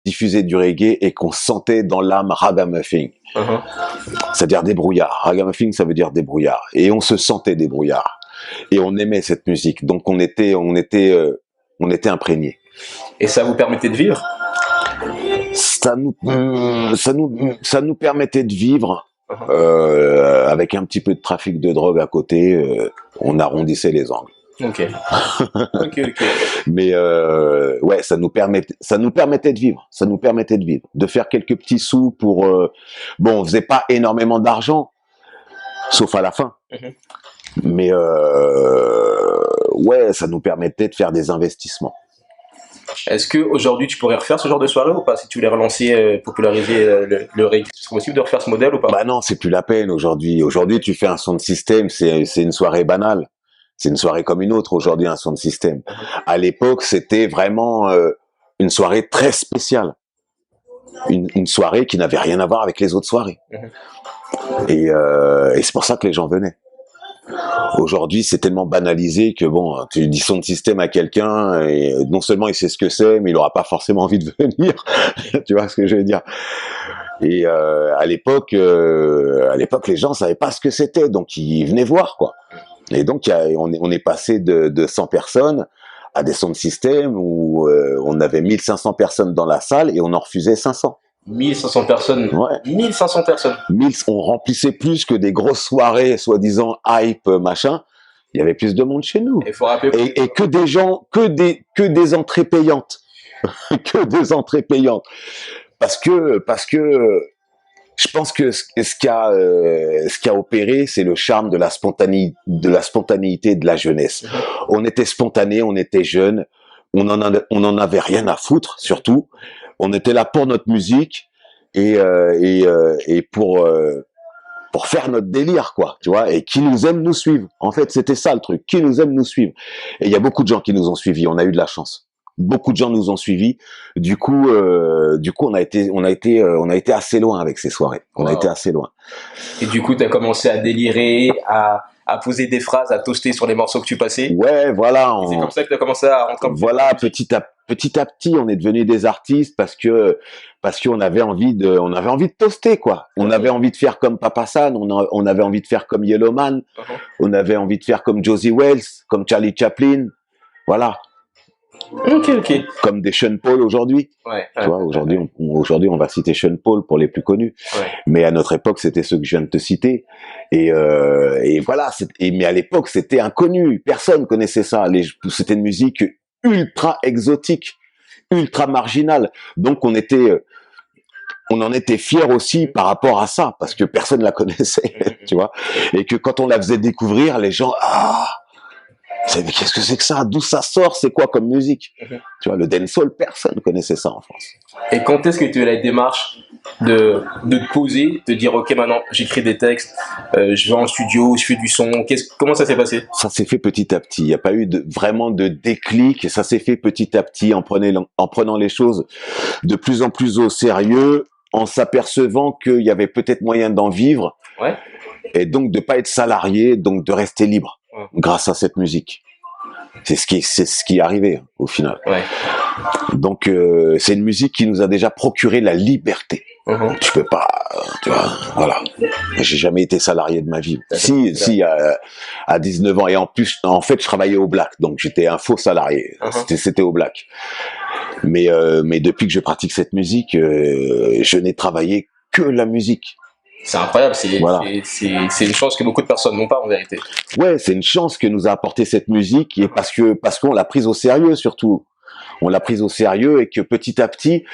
diffusait du reggae et qu'on sentait dans l'âme ragamuffin. C'est-à-dire des brouillards. Ragamuffin, ça veut dire des brouillards. Et on se sentait des brouillards. Et on aimait cette musique. Donc on était imprégnés. Et ça vous permettait de vivre? Ça nous permettait de vivre. Avec un petit peu de trafic de drogue à côté, on arrondissait les angles. Ok. Mais ouais, ça nous permettait de vivre. Ça nous permettait de vivre, de faire quelques petits sous pour. Bon, on faisait pas énormément d'argent, sauf à la fin. Mais ouais, ça nous permettait de faire des investissements. Est-ce que aujourd'hui tu pourrais refaire ce genre de soirée ou pas, si tu voulais relancer, populariser le reggae? C'est possible de refaire ce modèle ou pas? Bah non, c'est plus la peine aujourd'hui. Aujourd'hui, tu fais un son de système, c'est une soirée banale. C'est une soirée comme une autre aujourd'hui, un son de système. À l'époque, c'était vraiment une soirée très spéciale. Une soirée qui n'avait rien à voir avec les autres soirées. Et c'est pour ça que les gens venaient. Aujourd'hui, c'est tellement banalisé que bon, tu dis son de système à quelqu'un et non seulement il sait ce que c'est, mais il aura pas forcément envie de venir. Tu vois ce que je veux dire? Et à l'époque, les gens savaient pas ce que c'était, donc ils venaient voir quoi. Et donc on est passé de 100 personnes à des sons de système où on avait 1500 personnes dans la salle et on en refusait 500. 1500 personnes. Ouais. 1500 personnes. On remplissait plus que des grosses soirées, soi-disant hype, machin. Il y avait plus de monde chez nous. Il faut rappeler et que des gens, que des entrées payantes. Que des entrées payantes. Parce que je pense que ce qui a opéré, c'est le charme de la spontanéité de la jeunesse. On était spontané, on était jeunes, on en avait rien à foutre, surtout. On était là pour notre musique et pour faire notre délire, quoi, tu vois, et qui nous aime nous suivre. En fait, c'était ça le truc, qui nous aime nous suivre. Et il y a beaucoup de gens qui nous ont suivis, on a eu de la chance. Beaucoup de gens nous ont suivis. Du coup, on a été assez loin avec ces soirées. On a été assez loin. Et du coup, tu as commencé à délirer, à poser des phrases, à toaster sur les morceaux que tu passais. Ouais, voilà. C'est comme ça que tu as commencé à rentrer. Voilà, petit à petit, on est devenus des artistes parce qu'on avait envie de toaster, quoi. On avait envie de faire comme Papa San, on avait envie de faire comme Yellowman, on avait envie de faire comme Josie Wells, comme Charlie Chaplin. Voilà. Ok. Comme des Sean Paul aujourd'hui. Tu vois, aujourd'hui, on va citer Sean Paul pour les plus connus. Mais à notre époque, c'était ceux que je viens de te citer. Et voilà. Mais à l'époque, c'était inconnu. Personne connaissait ça. C'était une musique ultra exotique, ultra marginale. Donc, on en était fiers aussi par rapport à ça, parce que personne la connaissait, tu vois. Et que quand on la faisait découvrir, les gens, mais qu'est-ce que c'est que ça? D'où ça sort? C'est quoi comme musique? Tu vois, le dancehall, personne connaissait ça en France. Et quand est-ce que tu as la démarche de te poser, de dire ok, maintenant j'écris des textes, je vais en studio, je fais du son? Comment ça s'est passé? Ça s'est fait petit à petit. Il n'y a pas eu vraiment de déclic. Ça s'est fait petit à petit en prenant les choses de plus en plus au sérieux, en s'apercevant qu'il y avait peut-être moyen d'en vivre. Ouais. Et donc de pas être salarié, donc de rester libre. Grâce à cette musique. C'est ce qui est arrivé au final. Ouais. Donc c'est une musique qui nous a déjà procuré la liberté. Tu peux pas, tu vois, voilà. J'ai jamais été salarié de ma vie. Si à 19 ans, et en plus en fait je travaillais au Black, donc j'étais un faux salarié. C'était au Black. Mais depuis que je pratique cette musique, je n'ai travaillé que la musique. C'est incroyable, c'est une chance que beaucoup de personnes n'ont pas en vérité. Ouais, c'est une chance que nous a apporté cette musique, et parce qu'on l'a prise au sérieux surtout. On l'a prise au sérieux et que petit à petit,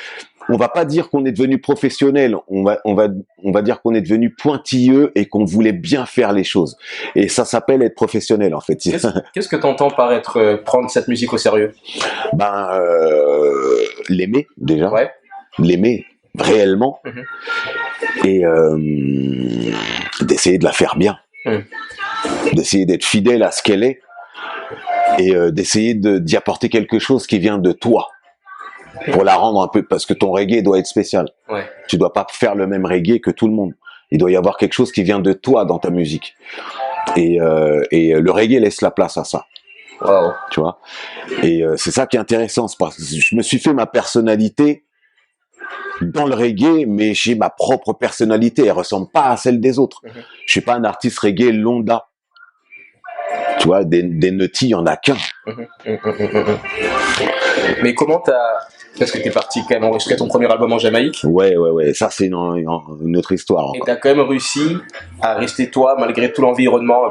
on va pas dire qu'on est devenu professionnel, on va dire qu'on est devenu pointilleux et qu'on voulait bien faire les choses. Et ça s'appelle être professionnel en fait. Qu'est-ce que tu entends par prendre cette musique au sérieux? L'aimer déjà. Ouais. L'aimer réellement. Et d'essayer de la faire bien, d'essayer d'être fidèle à ce qu'elle est et d'essayer d'y apporter quelque chose qui vient de toi pour la rendre un peu, parce que ton reggae doit être spécial. Tu dois pas faire le même reggae que tout le monde. Il doit y avoir quelque chose qui vient de toi dans ta musique et le reggae laisse la place à ça. Tu vois, et c'est ça qui est intéressant, c'est parce que je me suis fait ma personnalité dans le reggae, mais j'ai ma propre personnalité. Elle ressemble pas à celle des autres. Je suis pas un artiste reggae lambda. Tu vois, des nutty, il y en a qu'un. Mais comment parce que t'es parti quand même enregistrer ton premier album en Jamaïque. Ouais. Ça, c'est une autre histoire. Et t'as quand même réussi à rester toi, malgré tout l'environnement,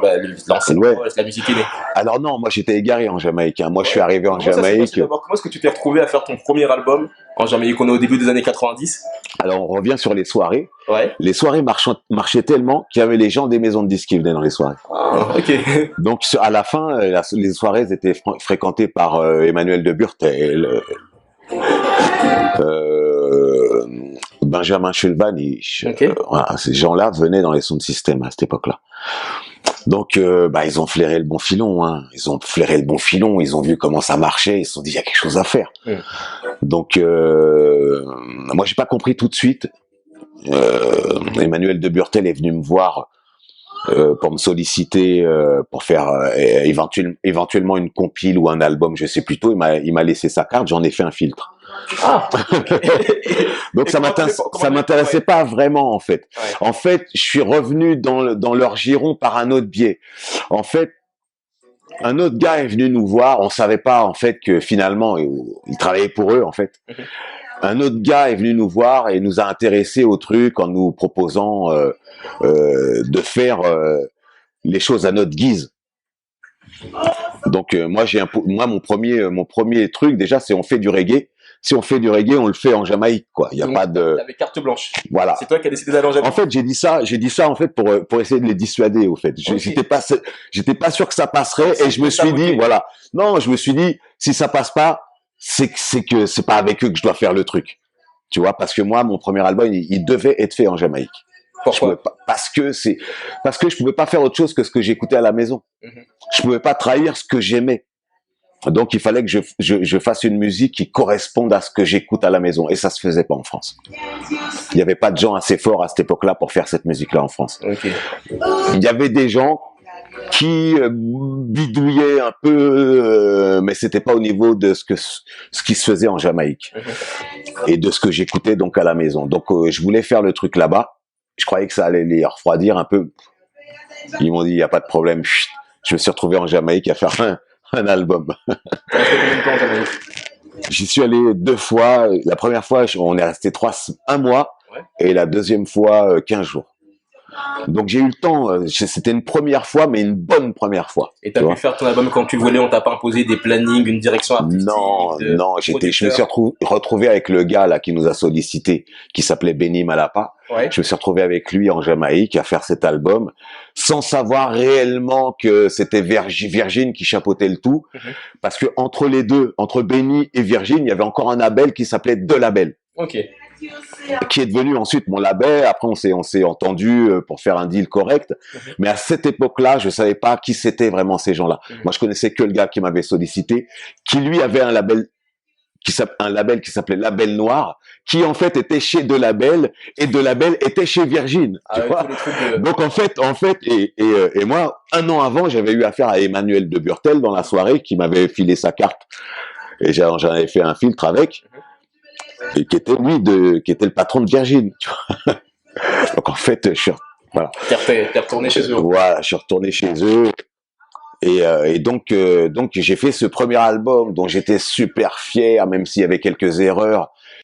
l'enseignement, la musique est née. Alors non, moi j'étais égaré en Jamaïque. Hein. Moi, je suis arrivé en Jamaïque. Comment est-ce que tu t'es retrouvé à faire ton premier album en Jamaïque? On est au début des années 90. Alors, on revient sur les soirées. Ouais. Les soirées marchaient tellement qu'il y avait les gens des maisons de disques qui venaient dans les soirées. Ah, ok. Donc, à la fin, les soirées étaient fréquentées par Emmanuel de Burtel, Benjamin Chulvanich. Okay. Voilà, ces gens-là venaient dans les sons de système à cette époque-là. Donc, ils ont flairé le bon filon. Hein. Ils ont flairé le bon filon. Ils ont vu comment ça marchait. Ils se sont dit, il y a quelque chose à faire. Donc, moi, j'ai pas compris tout de suite. Emmanuel de Burtel est venu me voir pour me solliciter pour faire éventuellement une compile ou un album, je sais plus tôt. Il m'a laissé sa carte. J'en ai fait un filtre. Ah. Donc ça m'intéressait pas vraiment en fait. Ouais. En fait, je suis revenu dans leur giron par un autre biais. En fait, un autre gars est venu nous voir. On savait pas en fait que finalement il travaillait pour eux en fait. Un autre gars est venu nous voir et nous a intéressés au truc en nous proposant de faire les choses à notre guise. Donc moi mon premier truc déjà, c'est on fait du reggae. Si on fait du reggae, on le fait en Jamaïque, quoi. Il y a pas de. T'avais carte blanche. Voilà. C'est toi qui as décidé d'aller en Jamaïque. En fait, j'ai dit ça en fait pour essayer de les dissuader, au fait. Okay. J'étais pas sûr que ça passerait et je me suis dit, voilà. Non, je me suis dit, si ça passe pas, c'est que c'est pas avec eux que je dois faire le truc. Tu vois, parce que moi, mon premier album, il devait être fait en Jamaïque. Pourquoi? Parce que je pouvais pas faire autre chose que ce que j'écoutais à la maison. Je pouvais pas trahir ce que j'aimais. Donc, il fallait que je fasse une musique qui corresponde à ce que j'écoute à la maison. Et ça se faisait pas en France. Il y avait pas de gens assez forts à cette époque-là pour faire cette musique-là en France. Okay. Il y avait des gens qui bidouillaient un peu, mais c'était pas au niveau de ce qui se faisait en Jamaïque. Et de ce que j'écoutais donc à la maison. Donc, je voulais faire le truc là-bas. Je croyais que ça allait les refroidir un peu. Ils m'ont dit, il y a pas de problème. Chut. Je me suis retrouvé en Jamaïque à faire un album. J'y suis allé 2 fois. La première fois, on est resté 1 mois. Ouais. Et la deuxième fois, 15 jours. Donc j'ai eu le temps. C'était une première fois, mais une bonne première fois. Et t'as pu faire ton album quand tu voulais? On t'a pas imposé des plannings, une direction artistique? Non. Je me suis retrouvé avec le gars là qui nous a sollicité, qui s'appelait Benny Malapa. Ouais. Je me suis retrouvé avec lui en Jamaïque à faire cet album, sans savoir réellement que c'était Virgin qui chapeautait le tout, parce que entre les deux, entre Benny et Virgin, il y avait encore un label qui s'appelait The Label. Ok. Qui est devenu ensuite mon label. Après, on s'est entendu pour faire un deal correct. Mais à cette époque-là, je savais pas qui c'était vraiment ces gens-là. Moi, je connaissais que le gars qui m'avait sollicité, qui lui avait un label qui s'appelait Label Noir, qui en fait était chez De Label, et De Label était chez Virgin. Tu vois. Donc en fait, et moi, 1 an avant, j'avais eu affaire à Emmanuel de Burtel dans la soirée, qui m'avait filé sa carte, et j'en avais fait un filtre avec, et qui était le patron de Virgin. Tu vois. Donc en fait, voilà. T'es retourné chez eux. Voilà, je suis retourné chez eux. Et donc j'ai fait ce premier album dont j'étais super fier, même s'il y avait quelques erreurs.